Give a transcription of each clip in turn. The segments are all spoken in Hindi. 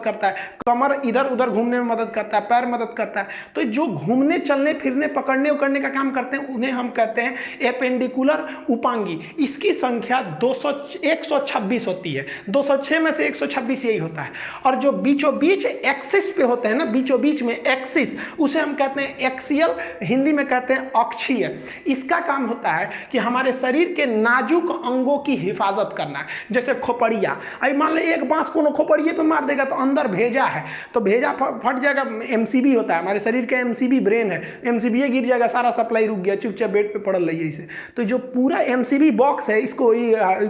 करता है, कमर इधर उधर घूमने में मदद करता है, पैर मदद करता है। तो जो घूमने चलने फिरने पकड़ने उकड़ने का काम करते हैं उन्हें हम कहते हैं एपेंडिकुलर उपांगी। इसकी संख्या 126 होती है, 206 में से 126 यही होता है। और जो बीचों बीच एक्सिस पे होते हैं ना, बीचों बीच में एक्सिस, उसे हम कहते हैं एक्सियल, हिंदी में कहते हैं अक्षीय। इसका काम होता है कि हमारे शरीर के नाजुक अंगों की हिफाजत करना है। जैसे खोपड़िया, अभी मान लो एक बांस को खोपड़िए पे मार देगा तो अंदर भेजा है तो भेजा फट जाएगा। एमसीबी होता है, हमारे शरीर का एमसीबी ब्रेन है, एमसीबी गिर जाएगा, सारा सप्लाई रुक गया, चुपचाप बेड पे पड़ल रही है इसे। तो जो पूरा एमसीबी बॉक्स है, इसको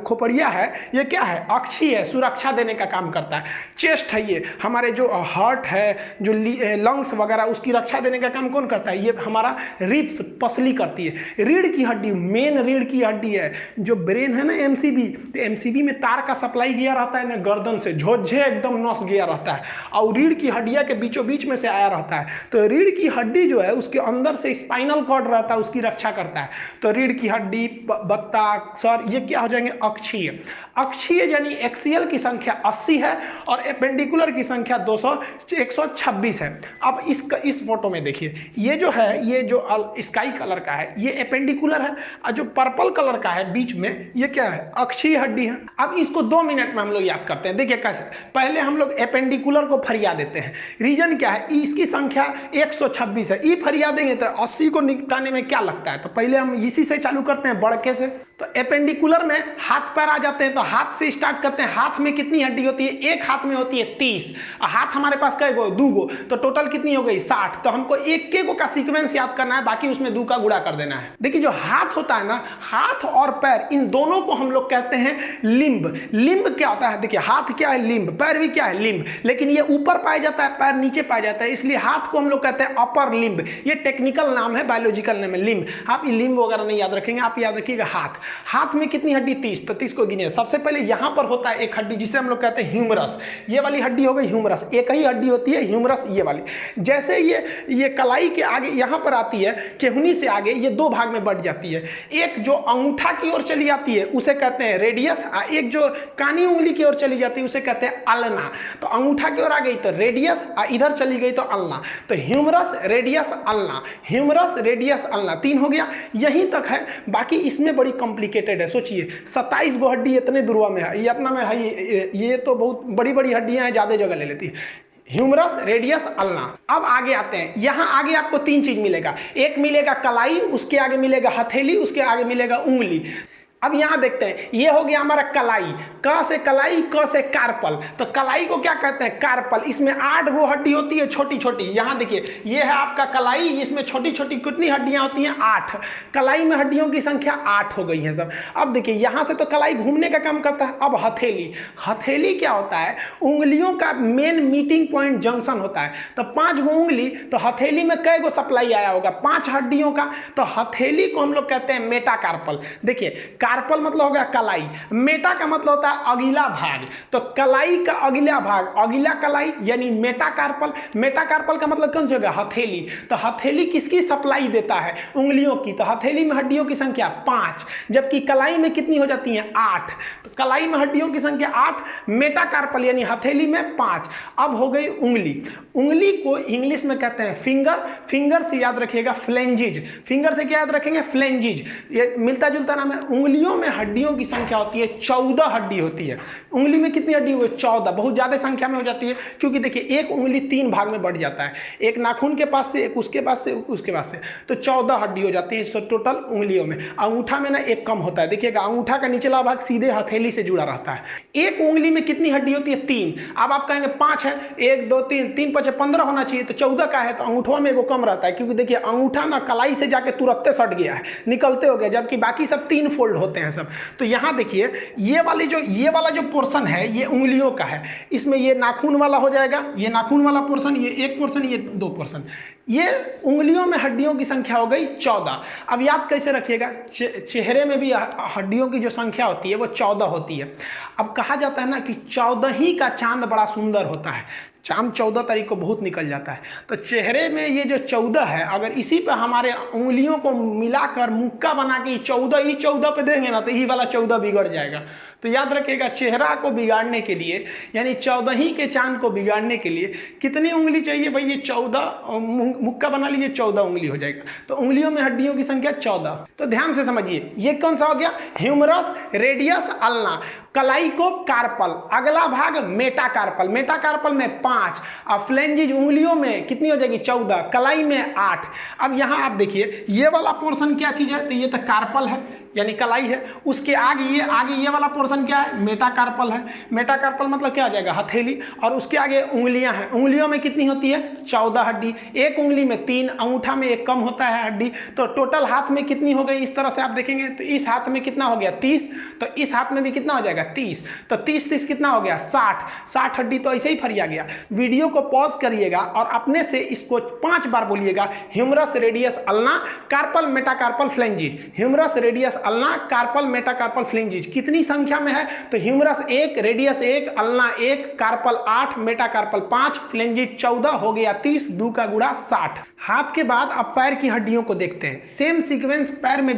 खोपड़िया है, ये क्या है, अक्षीय है, सुरक्षा देने का काम करता है। चेस्ट है, ये हमारे जो हार्ट है, जो लंग्स वगैरह, उसकी रक्षा देने का काम कौन करता है, ये हमारा रिब्स, पसली करती है। रीढ़ की हड्डी, मेन रीढ़ की हड्डी है। जो ब्रेन है ना एमसीबी, तो एमसीबी में तार का सप्लाई गया रहता है ना, गर्दन से झोझे एकदम नस गया रहता है और रीढ़ की हड्डियां के बीचों बीच में से आया रहता है। तो रीढ़ की हड्डी जो है उसके अंदर से स्पाइनल कॉर्ड रहता है, उसकी रक्षा करता है। तो रीढ़ की हड्डी, बत्ता, सर, ये क्या हो जाएंगे, अक्षीय। अक्षीय यानी एक्सियल की संख्या 80 है और एपेंडिकुलर की संख्या 126 है। अब इस फोटो में देखिए, ये जो है, ये जो स्काई कलर का है ये एपेंडिकुलर है और जो पर्पल कलर का है बीच में ये क्या है, अक्षीय हड्डी है। अब इसको 2 मिनट में हम लोग याद करते हैं। देखिए कैसे, पहले हम लोग एपेंडिकुलर को फरिया देते हैं। रीजन क्या है, इसकी संख्या 126 है। ई फरिया देंगे तो 80 को निपटाने में क्या लगता है, तो पहले हम इसी से चालू करते हैं, बड़के से। तो एपेंडिकुलर में हाथ पैर आ जाते हैं, तो हाथ से स्टार्ट करते हैं। हाथ में कितनी हड्डी होती है, एक हाथ में होती है 30, हाथ हमारे पास कई गो, 2 गो, तो टोटल कितनी हो गई 60। तो हमको एक के गो का सीक्वेंस याद करना है, बाकी उसमें 2 का गुणा कर देना है। देखिए जो हाथ होता है ना, हाथ और पैर, इन दोनों को हम लोग कहते हैं लिम्ब। लिम्ब क्या होता है, देखिए हाथ क्या है, लिम्ब, पैर भी क्या है, लिम्ब, लेकिन ये ऊपर पाया जाता है, पैर नीचे पाया जाता है, इसलिए हाथ को हम लोग कहते हैं अपर लिम्ब। ये टेक्निकल नाम है, बायोलॉजिकल नाम है लिम्ब। आप ये लिम्ब वगैरह नहीं याद रखेंगे, आप याद रखिएगा हाथ। हाथ में कितनी हड्डी, 30, तो 30 को गिनिए। सबसे पहले यहां पर होता है एक हड्डी जिसे हम लोग कहते हैं ह्यूमरस। ये वाली हड्डी हो गई ह्यूमरस, एक ही हड्डी होती है ह्यूमरस, ये वाली। जैसे ये कलाई के आगे यहां पर आती है, केहनी से आगे ये 2 भाग में बढ़ जाती है। एक जो अंगूठा की ओर चली जाती है उसे कहते हैं रेडियस, एक जो कानी उंगली की ओर चली जाती है उसे कहते हैं अल्ना। तो अंगूठा की ओर आ गई तो रेडियस, इधर चली गई तो अल्ना। तो humerus, radius, ulna, humerus, radius, ulna, 3 हो गया। यहीं तक है, बाकी इसमें बड़ी कॉम्प्लिकेटेड है। सोचिए 27 गो हड्डी इतने दुर्वा में है, ये अपना में है, ये तो बहुत बड़ी बड़ी हड्डियां हैं, ज्यादा जगह ले लेती है। Humerus, radius, ulna. अब आगे आते हैं, यहां आगे आपको 3 चीज मिलेगा। एक मिलेगा कलाई, उसके आगे मिलेगा हथेली, उसके आगे मिलेगा उंगली। अब यहां देखते हैं, ये हो गया हमारा कलाई, क से कलाई, क से कार्पल। तो कलाई को क्या कहते हैं, कार्पल। इसमें 8 गो हड्डी होती है, छोटी छोटी। यहां देखिए, ये है आपका कलाई, इसमें छोटी छोटी कितनी हड्डियां होती हैं, 8। कलाई में हड्डियों की संख्या 8 हो गई है सब। अब देखिए यहां से तो कलाई घूमने का काम करता है। अब हथेली, हथेली क्या होता है, उंगलियों का मेन मीटिंग पॉइंट जंक्शन होता है। तो 5 गो उंगली, तो हथेली में कई गो सप्लाई आया होगा, 5 हड्डियों का। तो हथेली को हम लोग कहते हैं मेटाकार्पल। देखिए कार्पल मतलब हो गया कलाई, मेटा का मतलब होता है अगला भाग। तो कलाई का अगला भाग, अगला कलाई यानी मेटाकार्पल। मेटाकार्पल का मतलब कौन सी होगा, हथेली। तो हथेली किसकी सप्लाई देता है, उंगलियों की। तो हथेली में हड्डियों की संख्या 5, जबकि कलाई में कितनी हो जाती है, 8। तो कलाई में हड्डियों की संख्या 8, मेटाकार्पल यानी हथेली में 5। अब हो गई उंगली। उंगली को इंग्लिश में कहते हैं फिंगर। फिंगर से याद रखिएगा फ्लेंजिज। फिंगर से क्या याद रखेंगे, फ्लेंजिज। ये मिलता जुलता नाम है। उंगलियों में हड्डियों की संख्या होती है 14 हड्डी होती है। उंगली में कितनी हड्डी हुई, 14। बहुत ज्यादा संख्या में हो जाती है, क्योंकि देखिए एक उंगली 3 भाग में बढ़ जाता है, एक नाखून के पास से, एक उसके पास से, उसके पास से। तो 14 हड्डी हो जाती है टोटल उंगलियों में। अंगूठा में ना एक कम होता है। देखिएगा अंगूठा का निचला भाग सीधे हथेली से जुड़ा रहता है। एक उंगली में कितनी हड्डी होती है, 3। अब आप कहेंगे 5 है, 1 2 3 3 5 15 होना चाहिए, तो 14 का है, तो अंगूठा में एगो कम रहता है। क्योंकि देखिए अंगूठा ना कलाई से जाके तुरंत सट गया है, निकलते हो गया, जबकि बाकी सब 3 फोल्ड होते हैं सब। तो यहां देखिए ये वाला जो पोर्शन है ये उंगलियों का है। इसमें ये नाखून वाला हो जाएगा, ये नाखून वाला पोर्शन, ये एक पोर्शन, ये 2 पोर्शन। ये उंगलियों में हड्डियों की संख्या हो गई 14। अब याद कैसे रखिएगा, चेहरे में भी हड्डियों की जो संख्या होती है वो 14 होती है। अब कहा जाता है ना कि 14 ही का चांद बड़ा सुंदर होता है। चांद 14 तारीख को बहुत निकल जाता है। तो चेहरे में ये जो 14 है, अगर इसी पे हमारे उंगलियों को मिलाकर मुक्का बना के 14 पे देंगे ना, तो ये वाला 14 बिगड़ जाएगा। तो याद रखिएगा, चेहरा को बिगाड़ने के लिए यानी 14 ही के चांद को बिगाड़ने के लिए कितनी उंगली चाहिए भाई? ये 14, मुक्का बना लीजिए, 14 उंगली हो जाएगा। तो उंगलियों में हड्डियों की संख्या 14। तो ध्यान से समझिए, ये कौन सा हो गया? Humerus, radius, ulna. कलाई को कार्पल, अगला भाग मेटाकार्पल, मेटाकार्पल में 5, और फ्लेंजिज उंगलियों में कितनी हो जाएगी? 14, कलाई में 8। अब यहां आप देखिए, ये वाला पोर्शन क्या चीज है? तो ये तो कार्पल है यानी कलाई है। उसके आगे ये वाला पोर्शन क्या है? मेटाकार्पल है। मेटाकार्पल मतलब क्या हो जाएगा? हथेली। और उसके आगे उंगलियां हैं। उंगलियों में कितनी होती है? 14 हड्डी। एक उंगली में 3, अंगूठा में 1 कम होता है हड्डी। तो टोटल हाथ में कितनी हो गई? इस तरह से आप देखेंगे तो इस हाथ में कितना हो गया? 30। तो इस हाथ में भी कितना हो जाएगा? 30। तो 30 कितना हो गया? 60 हड्डी तो ऐसे ही फरिया गया। वीडियो को पॉज करिएगा और अपने से इसको 5 बार बोलिएगा, humerus, radius, ulna, carpal, metacarpal, phalanges. Humerus, radius, ulna, carpal, metacarpal, phalanges कितनी संख्या में है? तो humerus 1, radius 1, ulna 1, carpal 8, metacarpal 5, phalanges 14, हो गया 30, 2 का गुणा 60। हाथ के बाद अब पैर की हड्डियों को देखते हैं। सेम सीक्वेंस पैर में